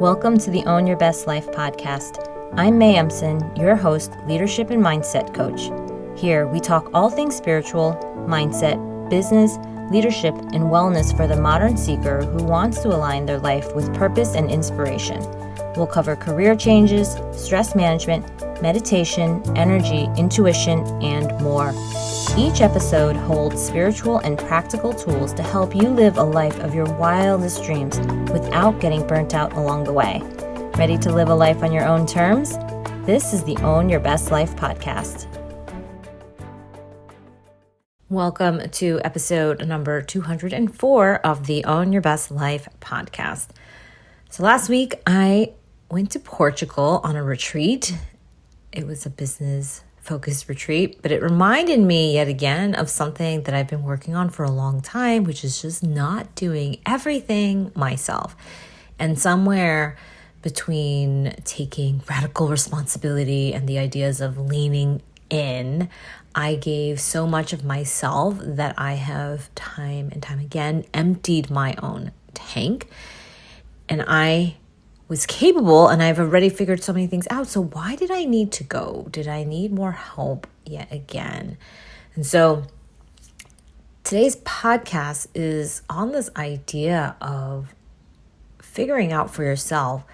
Welcome to the Own Your Best Life podcast. I'm May Emson, your host, leadership and mindset coach. Here, we talk all things spiritual, mindset, business, leadership, and wellness for the modern seeker who wants to align their life with purpose and inspiration. We'll cover career changes, stress management, meditation, energy, intuition, and more. Each episode holds spiritual and practical tools to help you live a life of your wildest dreams without getting burnt out along the way. Ready to live a life on your own terms? This is the Own Your Best Life podcast. Welcome to episode number 204 of the Own Your Best Life podcast. So last week I went to Portugal on a retreat. It was a business-focused retreat, but it reminded me yet again of something that I've been working on for a long time, which is just not doing everything myself. And somewhere between taking radical responsibility and the ideas of leaning in, I gave so much of myself that I have time and time again emptied my own tank. And I was capable, and I've already figured so many things out. So why did I need to go? Did I need more help yet again? And so today's podcast is on this idea of figuring out for yourself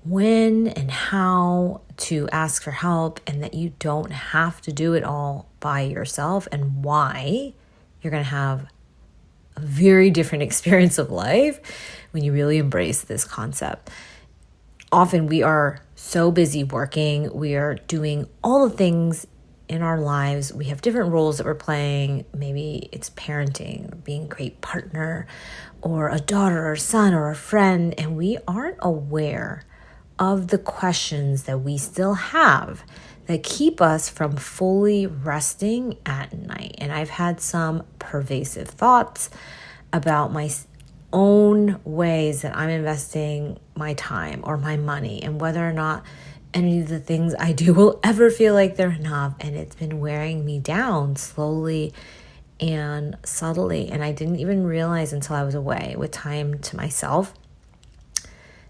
when and how to ask for help, and that you don't have to do it all by yourself, and why you're going to have a very different experience of life when you really embrace this concept. Often we are so busy working, we are doing all the things in our lives. We have different roles that we're playing. Maybe it's parenting, being a great partner, or a daughter or son or a friend, and we aren't aware of the questions that we still have that keep us from fully resting at night. And I've had some pervasive thoughts about my own ways that I'm investing my time or my money, and whether or not any of the things I do will ever feel like they're enough. And it's been wearing me down slowly and subtly. And I didn't even realize until I was away with time to myself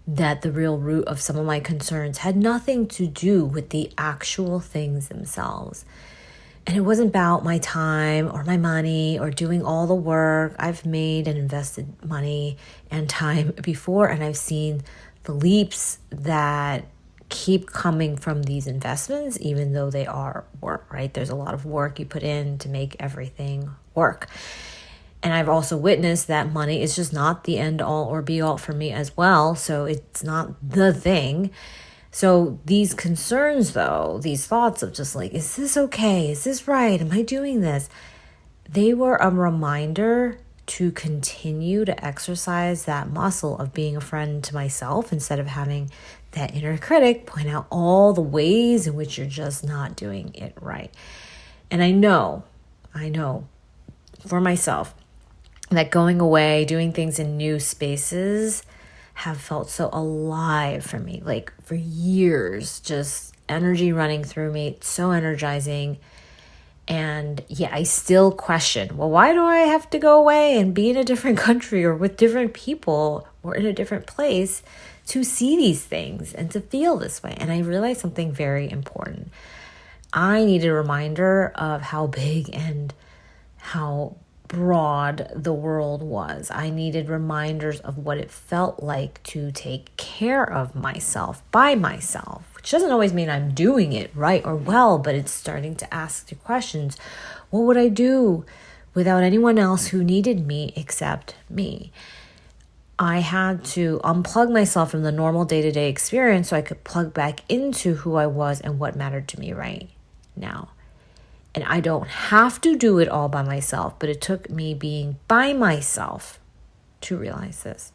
that the real root of some of my concerns had nothing to do with the actual things themselves. And it wasn't about my time or my money or doing all the work. I've made and invested money and time before, and I've seen the leaps that keep coming from these investments, even though they are work, right? There's a lot of work you put in to make everything work. And I've also witnessed that money is just not the end all or be all for me as well. So it's not the thing. So these concerns, though, these thoughts of just like, is this okay? Is this right? Am I doing this? They were a reminder to continue to exercise that muscle of being a friend to myself, instead of having that inner critic point out all the ways in which you're just not doing it right. And I know for myself that going away, doing things in new spaces have felt so alive for me, like for years, just energy running through me. It's so energizing. And yeah, I still question, well, why do I have to go away and be in a different country or with different people or in a different place to see these things and to feel this way? And I realized something very important. I needed a reminder of how big and how broad the world was. I needed reminders of what it felt like to take care of myself by myself, which doesn't always mean I'm doing it right or well, but it's starting to ask the questions. What would I do without anyone else who needed me except me? I had to unplug myself from the normal day-to-day experience so I could plug back into who I was and what mattered to me right now. And I don't have to do it all by myself, but it took me being by myself to realize this.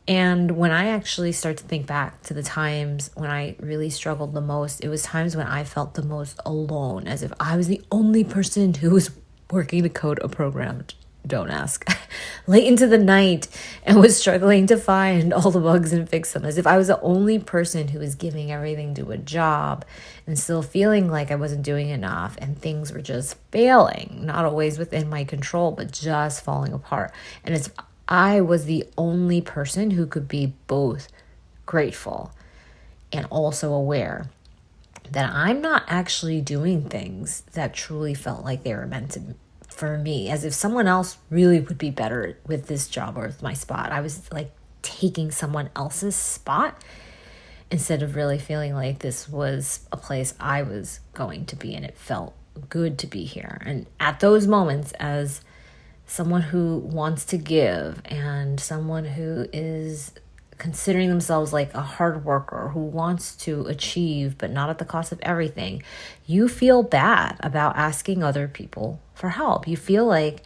And when I actually start to think back to the times when I really struggled the most, it was times when I felt the most alone, as if I was the only person who was working to code a program. Don't ask. Late into the night, and was struggling to find all the bugs and fix them, as if I was the only person who was giving everything to a job and still feeling like I wasn't doing enough, and things were just failing, not always within my control, but just falling apart. And it's I was the only person who could be both grateful and also aware that I'm not actually doing things that truly felt like they were meant to for me, as if someone else really would be better with this job or with my spot. I was like taking someone else's spot instead of really feeling like this was a place I was going to be, and it felt good to be here. And at those moments, as someone who wants to give and someone who is considering themselves like a hard worker who wants to achieve but not at the cost of everything, you feel bad about asking other people for help. You feel like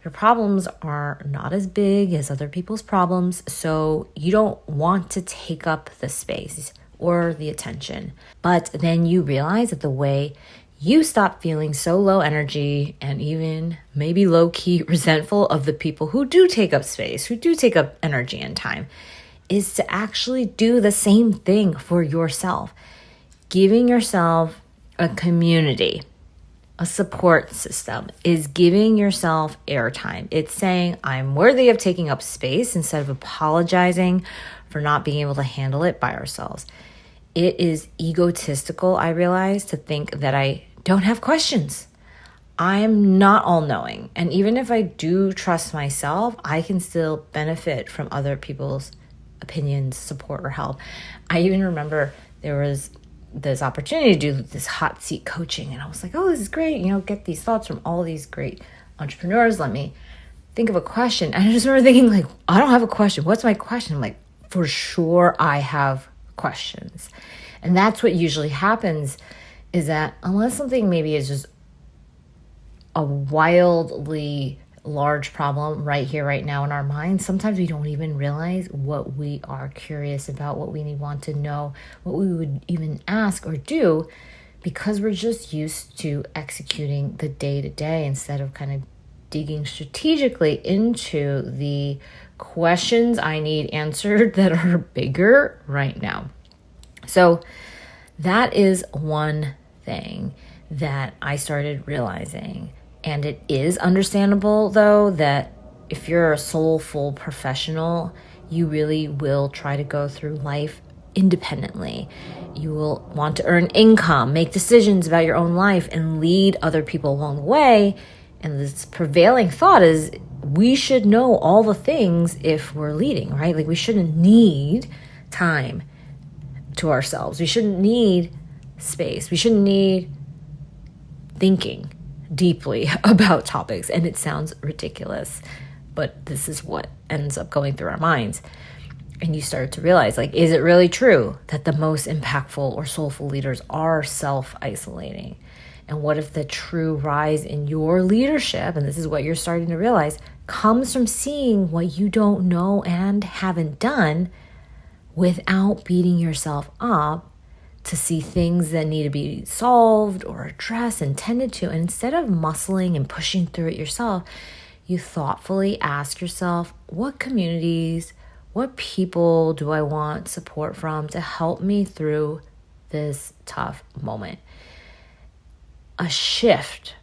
your problems are not as big as other people's problems, so you don't want to take up the space or the attention. But then you realize that the way you stop feeling so low energy and even maybe low-key resentful of the people who do take up space, who do take up energy and time, is to actually do the same thing for yourself. Giving yourself a community, a support system, is giving yourself airtime. It's saying, I'm worthy of taking up space instead of apologizing for not being able to handle it by ourselves. It is egotistical, I realize, to think that I don't have questions. I'm not all-knowing. And even if I do trust myself, I can still benefit from other people's opinions, support, or help. I even remember there was this opportunity to do this hot seat coaching, and I was like, oh, this is great. Get these thoughts from all these great entrepreneurs. Let me think of a question. And I just remember thinking, like, I don't have a question. What's my question? I'm like, for sure I have questions. And that's what usually happens, is that unless something maybe is just a wildly large problem right here, right now in our minds, sometimes we don't even realize what we are curious about, what we want to know, what we would even ask or do, because we're just used to executing the day-to-day instead of kind of digging strategically into the questions I need answered that are bigger right now. So that is one thing that I started realizing. And it is understandable, though, that if you're a soulful professional, you really will try to go through life independently. You will want to earn income, make decisions about your own life, and lead other people along the way. And this prevailing thought is we should know all the things if we're leading, right? Like, we shouldn't need time to ourselves. We shouldn't need space. We shouldn't need thinking deeply about topics. And it sounds ridiculous, but this is what ends up going through our minds. And you start to realize, like, is it really true that the most impactful or soulful leaders are self-isolating? And what if the true rise in your leadership, and this is what you're starting to realize, comes from seeing what you don't know and haven't done without beating yourself up to see things that need to be solved or addressed and tended to. And instead of muscling and pushing through it yourself, you thoughtfully ask yourself, what communities, what people do I want support from to help me through this tough moment? A shift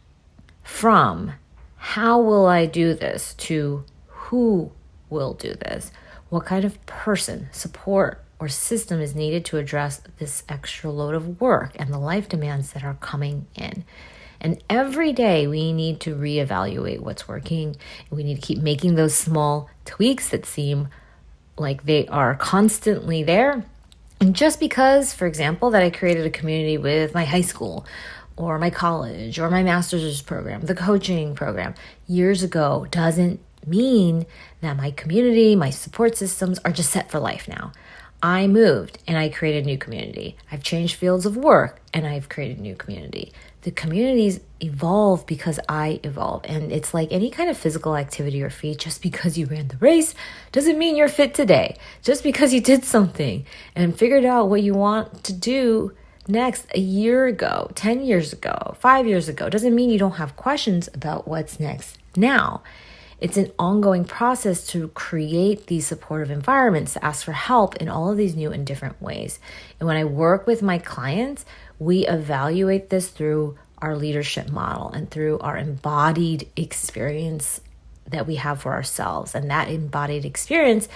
from how will I do this to who will do this? What kind of person, support, or system is needed to address this extra load of work and the life demands that are coming in? And every day we need to reevaluate what's working. We need to keep making those small tweaks that seem like they are constantly there. And just because, for example, that I created a community with my high school or my college or my master's program, the coaching program years ago, doesn't mean that my community, my support systems are just set for life now. I moved and I created a new community. I've changed fields of work and I've created a new community. The communities evolve because I evolve. And it's like any kind of physical activity or feat. Just because you ran the race doesn't mean you're fit today. Just because you did something and figured out what you want to do next a year ago, 10 years ago, 5 years ago, doesn't mean you don't have questions about what's next now. It's an ongoing process to create these supportive environments, to ask for help in all of these new and different ways. And when I work with my clients, we evaluate this through our leadership model and through our embodied experience that we have for ourselves. And that embodied experience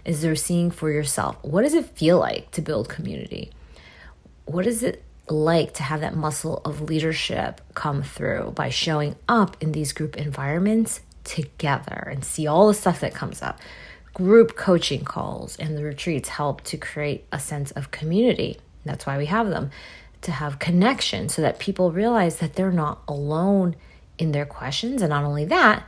is they're seeing for yourself. What does it feel like to build community? What is it like to have that muscle of leadership come through by showing up in these group environments together and see all the stuff that comes up? Group coaching calls and the retreats help to create a sense of community. That's why we have them, to have connection so that people realize that they're not alone in their questions. And not only that,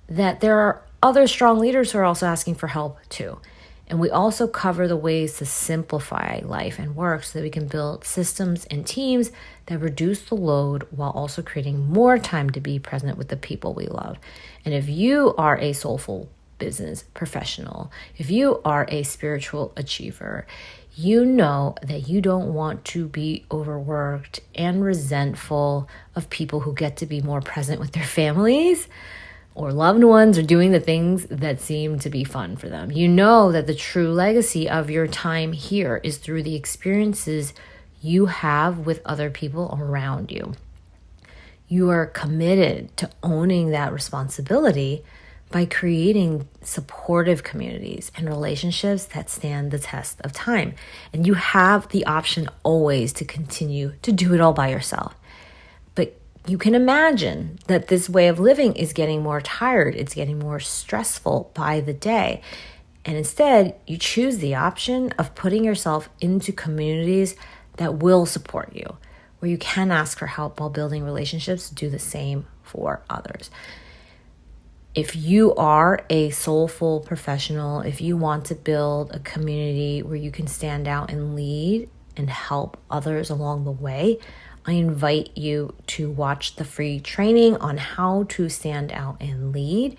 that there are other strong leaders who are also asking for help too. And we also cover the ways to simplify life and work so that we can build systems and teams that reduce the load while also creating more time to be present with the people we love. And if you are a soulful business professional, if you are a spiritual achiever, you know that you don't want to be overworked and resentful of people who get to be more present with their families or loved ones or doing the things that seem to be fun for them. You know that the true legacy of your time here is through the experiences you have with other people around you. You are committed to owning that responsibility by creating supportive communities and relationships that stand the test of time. And you have the option always to continue to do it all by yourself. But you can imagine that this way of living is getting more tired. It's getting more stressful by the day. And instead, you choose the option of putting yourself into communities that will support you, where you can ask for help while building relationships to do the same for others. If you are a soulful professional, if you want to build a community where you can stand out and lead and help others along the way, I invite you to watch the free training on how to stand out and lead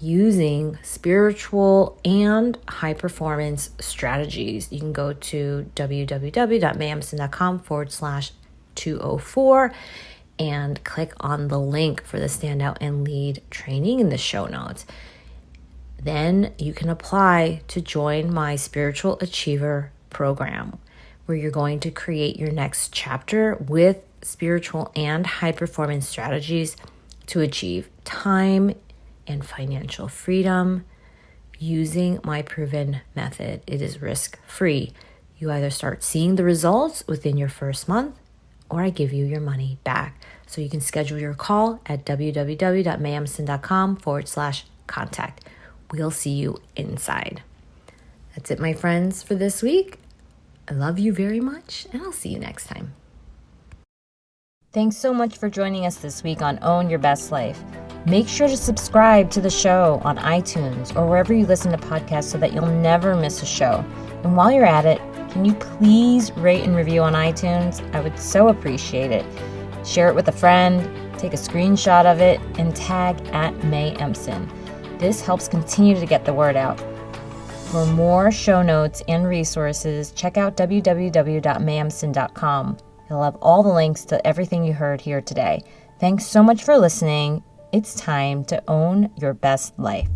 using spiritual and high performance strategies. You can go to www.mayemson.com/204 and click on the link for the Stand Out and Lead training in the show notes. Then you can apply to join my Spiritual Achiever program, where you're going to create your next chapter with spiritual and high performance strategies to achieve time and financial freedom using my proven method. It is risk-free. You either start seeing the results within your first month, or I give you your money back. So you can schedule your call at www.mayemson.com/contact. We'll see you inside. That's it, my friends, for this week. I love you very much, and I'll see you next time. Thanks so much for joining us this week on Own Your Best Life. Make sure to subscribe to the show on iTunes or wherever you listen to podcasts so that you'll never miss a show. And while you're at it, can you please rate and review on iTunes? I would so appreciate it. Share it with a friend, take a screenshot of it, and tag @MayEmson. This helps continue to get the word out. For more show notes and resources, check out www.mayemson.com. You'll have all the links to everything you heard here today. Thanks so much for listening. It's time to own your best life.